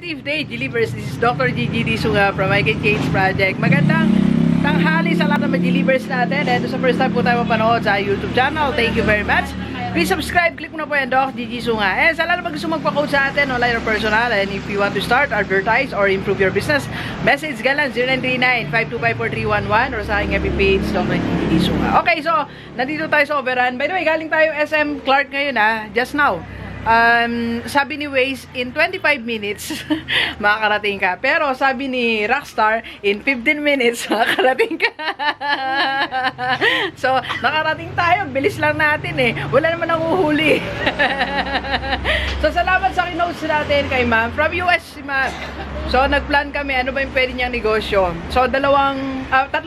positive day, Delivers. This is Dr. Gigi Sunga from I Can Change Project. Magandang tanghali sa lahat ng Delivers natin. And sa first time po tayo mapanood sa YouTube channel, thank you very much. Please subscribe, click mo na po yan, Doc Gigi Sunga. And sa lahat ng gusto magpa-code sa atin, online or personal, and if you want to start, advertise, or improve your business, message ka lang 0939-525-4311 or sa aking FB page, Dr. Gigi Sunga. Okay, so, nandito tayo sa Overrun. By the way, galing tayo SM Clark ngayon just now. Sabi ni Waze, in 25 minutes, makakarating ka. Pero sabi ni Rockstar, in 15 minutes, makakarating ka. So, nakarating tayo. Bilis lang natin eh. Wala naman nanguhuli. So, salamat sa kinotes natin kay ma'am. From US si ma'am. So, nagplan kami. Ano ba yung pwede niyang negosyo? So, apat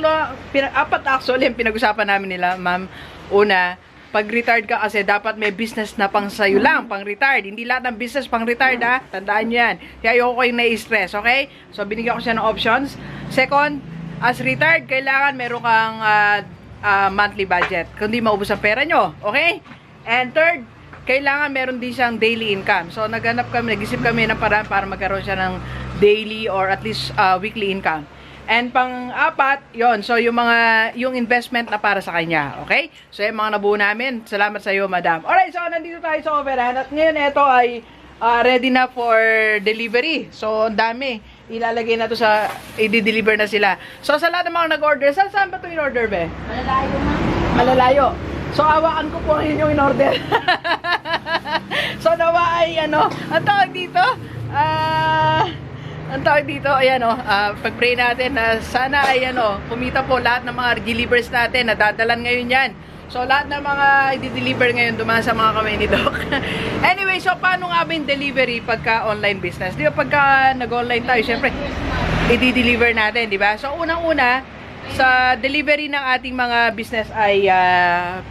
actually yung pinag-usapan namin nila, ma'am. Una, pag-retired ka kasi dapat may business na pang sayo lang, pang-retired. Hindi lahat ng business pang-retired ha. Tandaan nyo yan. Kaya ayoko kayong na-stress, okay? So, binigyan ko siya ng options. Second, as retired, kailangan meron kang monthly budget. Kundi maubos ang pera nyo, okay? And third, kailangan meron din siyang daily income. So, nag-isip kami ng paraan para magkaroon siya ng daily or at least weekly income. And pang-apat, yon. So, yung investment na para sa kanya. Okay? So, yung mga nabuo namin. Salamat sa iyo, madam. Alright, so, nandito tayo sa Overrun. At ngayon, ito ay ready na for delivery. So, ang dami. Ilalagay na to sa, i-deliver na sila. So, sa lahat ng mga nag-order, saan ba ito in-order, be? Malalayo, ma'am. Malalayo. So, awakan ko po yun yung in-order. So, nawa ay, ang tawag dito? Ang tawag dito, ayan pag-pray natin na sana ay kumita po lahat ng mga delivers natin na dadalan ngayon yan. So, lahat ng mga i-deliver ngayon dumaan sa mga kamay ni Doc. Anyway, so paano nga ba yung delivery pagka online business? Di ba pagka nag-online tayo, syempre, i-deliver natin, di ba? So, unang-una, sa delivery ng ating mga business ay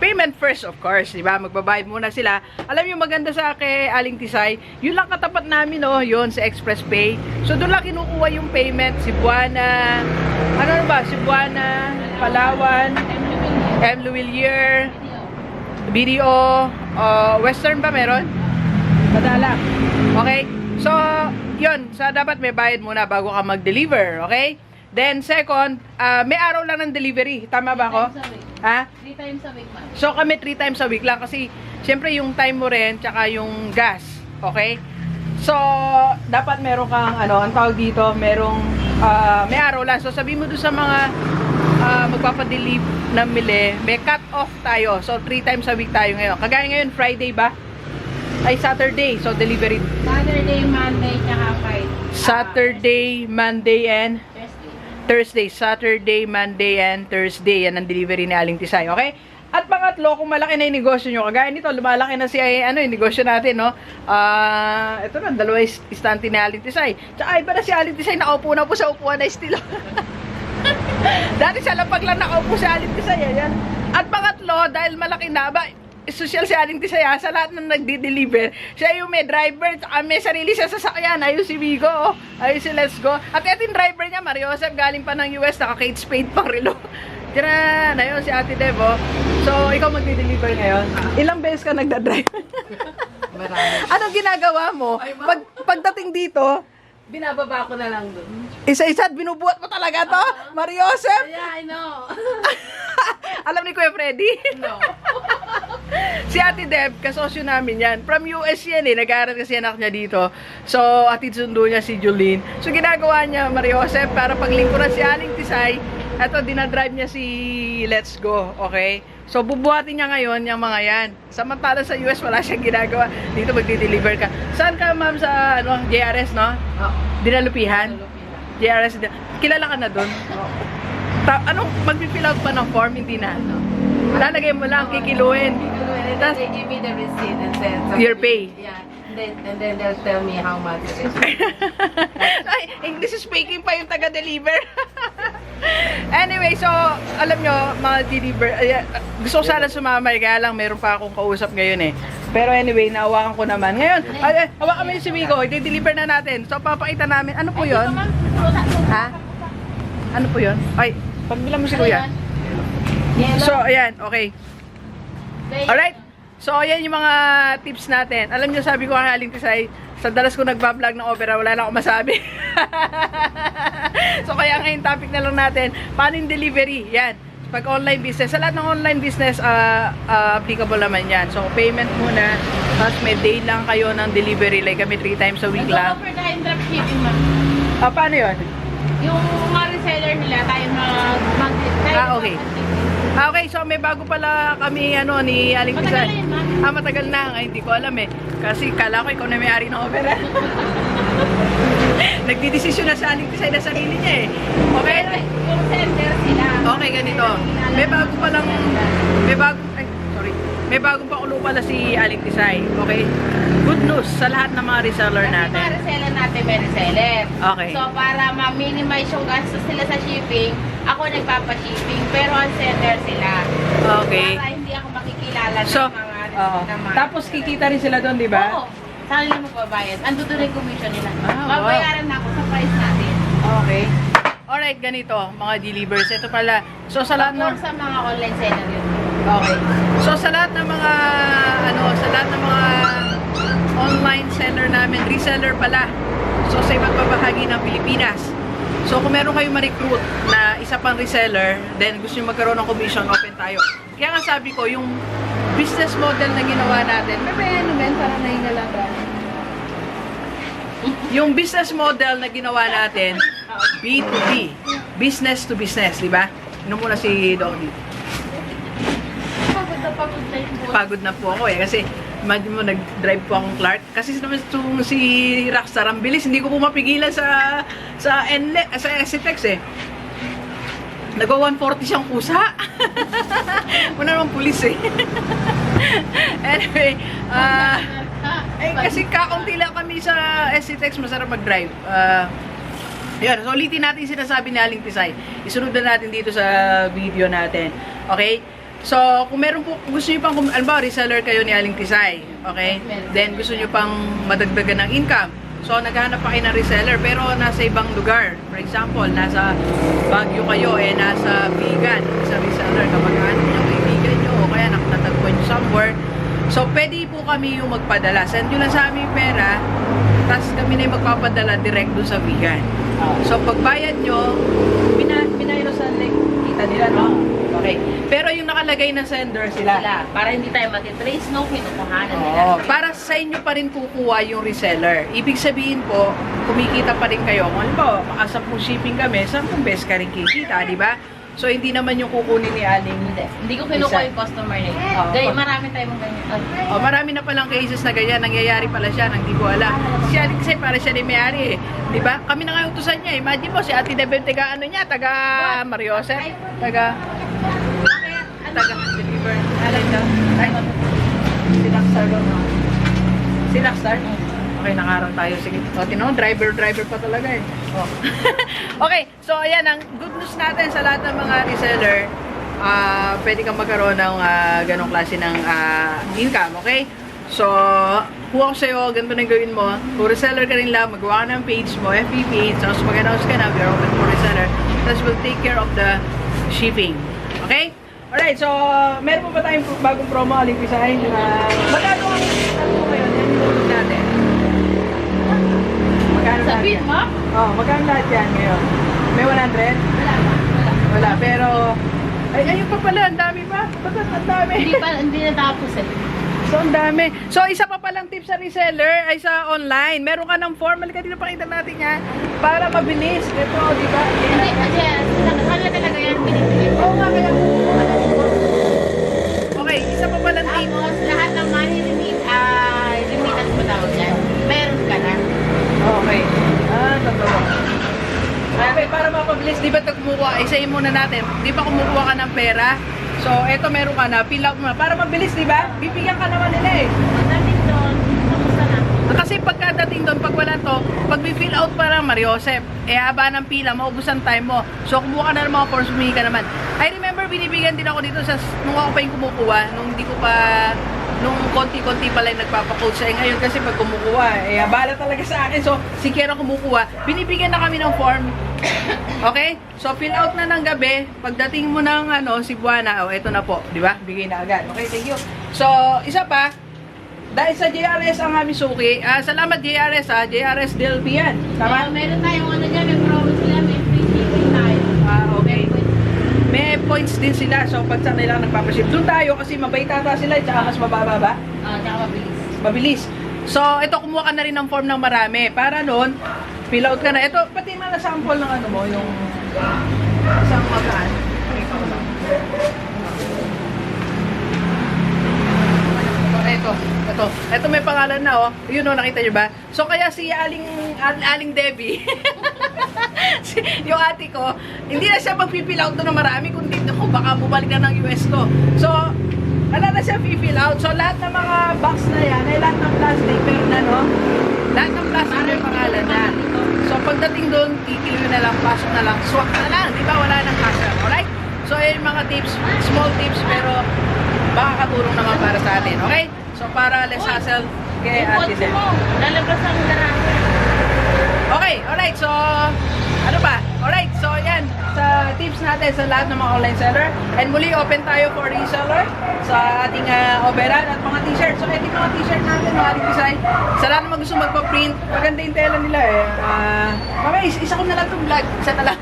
payment first, of course, di ba? Magbabayad muna sila. Alam niyo maganda sa kay Aling Tisay, yun lang katapat namin, yun sa Express Pay. So doon lang kinukuha yung payment, Cebuana, Cebuana, Palawan, M. Luwilier, BDO, Western ba meron? Madala. Okay? So, yun, dapat may bayad muna bago ka mag-deliver, okay? Then, second, may araw lang ng delivery. Tama ba ako? 3 times a week, ma'am. So, kami 3 times a week lang. Kasi, syempre, yung time mo rin, tsaka yung gas. Okay? So, dapat meron kang, ang tawag dito, may araw lang. So, sabihin mo doon sa mga magpapadeliver na mili, may cut off tayo. So, 3 times a week tayo ngayon. Kagaya ngayon, Friday ba? Ay, Saturday. So, delivery. Saturday, Monday, tsaka Friday. Saturday, Monday, and Thursday. Saturday, Monday, and Thursday. Yan ang delivery ni Aling Tisay. Okay? At pangatlo, kung malaki na yung negosyo nyo, kagaya nito, lumalaki na yung negosyo natin, no? Ito na, dalawa istante ni Aling Tisay. Tsaka iba na si Aling Tisay, nakaupo na po sa upuan na estilo. Dati sa lapag lang nakaupo si Aling Tisay. Ayan. At pangatlo, dahil malaki na, social si Aling Tisay, sa lahat ng nagdi-deliver. Siya yung may driver, may sarili siya sasakyan. Ayun si Vigo, ayun si Let's Go. At yung driver niya, Mario Joseph, galing pa ng US, naka-Kate Spade pang relo. Tiyan, ayun si Ate Devo. So, ikaw magdi-deliver ngayon. Ilang beses ka nagda-drive? Anong ginagawa mo? Pagdating dito, Binababa ko na lang doon. isa-isa at binubuhat mo talaga to? Mario Joseph? Yeah, I know. Alam ni Kuya Freddy? No. Si Ate Deb, kasosyo namin yan. From US yan nag-aaral kasi anak niya dito. So, atid sundo niya si Jolene. So, ginagawa niya, Mario Joseph, para paglingkuran si Aling Tisay, eto, dinadrive niya si Let's Go. Okay? So, bubuhatin niya ngayon yung mga yan. Samantala sa US, wala siyang ginagawa. Dito magdi-deliver ka. Saan ka, ma'am, sa JRS, no? Dinalupihan? JRS. Kilala ka na doon? Anong mag-fill out pa ng form? Hindi na. Lalagay mo lang, kikiluin. Then they give me the receipt and then your pay. Yeah. And then they'll tell me how much it is. Ay, English speaking pa yung taga-deliver. Anyway, so, alam nyo, mga deliver, gusto ko sana sumama, kaya lang meron pa akong kausap ngayon Pero anyway, naawakan ko naman. Ngayon, hawakan mo yung si Vigo, i-deliver na natin. So, papakita namin, ano po yun? Ha? Ano po yun? Ay, pagbilang mo si Kuya. So, ayan, okay. Alright. So, ayan yung mga tips natin. Alam nyo, sabi ko kay Aling Tisay, sa dalas ko nagbablog ng opera, wala na akong masabi. So kaya ngayon topic na lang natin, paano yung delivery? Yan. Pag online business, sa lahat ng online business, applicable naman yan. So payment muna, tapos may day lang kayo ng delivery, like kami 3 times a week lang. Nag-offer tayong dropshipping, ma'am. Paano yun? Yung mga reseller nila, tayo Okay. Okay, so may bago pala kami ni Aling Matagal Pisay. na yun, ma'am. Matagal na. Ay, hindi ko alam eh. Kasi kala ko ikaw na may-ari ng opera. Nagdidesisyon na sa Aling Pisay na sarili niya eh. Okay? Yung sender sila. Okay, ganito. May bago palang, may bagong pakulo pala si Aling Pisay. Okay? Good news sa lahat ng mga reseller Kasi natin. mga reseller natin, may reseller. Okay. So, para ma-minimize yung gastos nila sa shipping, ako nagpapa-shipping, pero ang sender sila. Okay. Para hindi ako makikilala So, ng mga oo. Tapos kikita rin sila doon, di ba? Oo. Saan nila magbabayad? Ando doon yung commission nila. Wow. Babayaran na ako sa price natin. Okay. Alright, ganito, mga delivers. Ito pala. So, sa lahat ng... Sa mga online seller yun. Okay. So, sa lahat ng mga, online seller namin, reseller pala. So, sa iba't bahagi ng Pilipinas. So, kung meron kayong ma-recruit na isa pang reseller, then gusto nyo magkaroon ng commission, open tayo. Kaya nga sabi ko, yung business model na ginawa natin, parang nahinga lang ba? Yung business model na ginawa natin, B2B, business to business, di ba? Ano muna si Doggy? Pagod na po ako eh, kasi imagine mo, nag-drive po akong Clark. Kasi naman itong si Rockstar, ang bilis, hindi ko po mapigilan sa SCTEX eh. Nagwa 140 siyang kusa. Wala naman pulis eh. Anyway, kasi kakaunti lang kami sa SCTEX, masarap mag-drive. Yun, so ulitin natin yung sinasabi ni Aling Pisay. Isunod na natin dito sa video natin. Okay? So, kung meron po, gusto nyo pang, alba, reseller kayo ni Aling Pisay. Okay? Then, gusto nyo pang madagdagan ng income. So, naghahanap pa kayo ng reseller, pero nasa ibang lugar. For example, nasa Baguio kayo, nasa Vegan, sa reseller. Kapag ano nyo, kaibigan nyo, o kaya nakatagpuan nyo somewhere. So, pwede po kami yung magpadala. Send nyo lang sa amin yung pera, tapos kami na yung magpapadala direct doon sa Vegan. So, pagbayad nyo, binayro sa like, kita nila, no? Okay. Pero yung nakalagay na sender sila. Para hindi tayo matitrace, no? Kinukuhanan nila. Para sa inyo pa rin kukuha yung reseller. Ibig sabihin po, kumikita pa rin kayo. Kung ba, maka 10 shipping kami, 10 beses ka rin kikita, di ba? So, hindi naman yung kukunin ni Aling. Hindi ko kinukuha yung customer nila. Dahil marami tayong ganyan. Marami na palang cases na ganyan. Nangyayari pala siya, nang di ko alam. Si Aling kasi para siya ni may-ari eh. Di ba? Kami na nga utusan niya. Imagine mo, si Ate Debel, taga Maayos, taga deliver. Alin daw? Ay, si Rockstar daw. Si Rockstar? Okay, nakarang tayo. Sige. O, tinawag, driver pa talaga eh. Okay, so ayan, ang good news natin sa lahat ng mga reseller, pwede kang magkaroon ng ganong klase ng income, okay? So, kuha ko sa'yo, ganito na gawin mo. Kung reseller ka rin lang, magawa ka ng page mo, FB page, tapos mag-announce ka na, we're open for reseller, tapos we'll take care of the shipping. Okay? Alright, so, meron po ba tayong bagong promo, Aling Pisay? Magkano ang ngayon? Yan yung tulog natin. Magkano lahat Sabihin yan? mo? Magkano lahat yan ngayon? May 100? Wala, pero... Ay, ayun pa pala, ang dami pa. Bakit ang dami? Hindi natapos eh. So, ang dami. So, isa pa palang tip sa reseller ay sa online. Meron ka ng form. Halika dito, pakita natin yan. Para mabilis. Ito, di ba? Hindi, kasi nakakala talaga yan binibigay. Oo nga, kaya okay, isa pa palang tip. Tapos, lahat ng money limited mo tawag yan. Meron ka na. Okay. Totoo. Okay, para mapabilis, di ba ito kumukuha? Isayin muna natin. Di ba kumukuha ka ng pera? So, eto meron ka na. Fill out mo na. Para mabilis, di ba? Bibigyan ka naman nila eh. Pagdating doon, tapos na. Kasi pagkadating doon, pag wala to, pag fill out pa lang, Mariosep, haba ng pila, maubos ang time mo. So, kumuha ka na ng mga forms, humingi ka naman. I remember, binibigyan din ako dito nung ako pa yung kumukuha, nung hindi ko pa, nung konti-konti pala yung nagpapacoach sa'yo. Ngayon kasi pag kumukuha, abala talaga sa akin. So, si Kera kumukuha, binibigyan na kami ng form. Okay? So, fill out na ng gabi. Pagdating mo ng Cebuana, eto na po. Di ba? Bigay na agad. Okay, thank you. So, isa pa, dahil sa JRS ang aming suki. Salamat JRS ha. JRS Delphi yan. Tama? Meron tayong ano dyan, may promo sila, may free shipping tayo. Okay. May points din sila. So, pag sa kailangan nagpapaship. Doon tayo kasi mabait ata sila. Tsaka mas mababa ba? Tsaka mabilis. Mabilis. So, ito kumuha ka na rin ng form ng marami. Para noon, fill out ka na. Ito, pati mga sample ng ano mo, yung isang magaan. Ito may pangalan na oh. Yun oh, nakita nyo ba? So kaya si Aling Debbie, yung ate ko, hindi na siya magpipill out doon ng marami, kundi ako baka bumalik na ng US to. So, wala na siya pipill out. So lahat ng mga box na yan, ay lahat ng plastic, pero na no? Lahat ng plastic may pangalan na. So pagdating doon, kikilo na lang, pasok na lang, swak na lang, di ba? Wala nang hassle, alright? So ayun mga tips, small tips, pero baka katulong naman para sa atin, okay? So para less hassle kay Ate Del. Lalabas ang garahe. Okay, alright, so ano ba? Alright, so yan, sa tips natin sa lahat ng mga online seller. And muli, open tayo for reseller sa ating Oberan at mga t-shirt. So ito yung mga t-shirt natin, mga ating design. Sa lahat naman gusto magpa-print, maganda yung tela nila eh. Okay, isa ko na lang itong vlog. Isa na lang.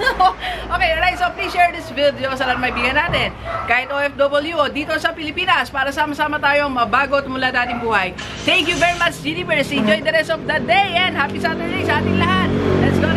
Okay, alright, so please share this video sa lahat may bigyan natin. Kahit OFW o dito sa Pilipinas para sama-sama tayong mabago at mula dating buhay. Thank you very much, Gigi. Enjoy the rest of the day and happy Saturday sa ating lahat. Let's go!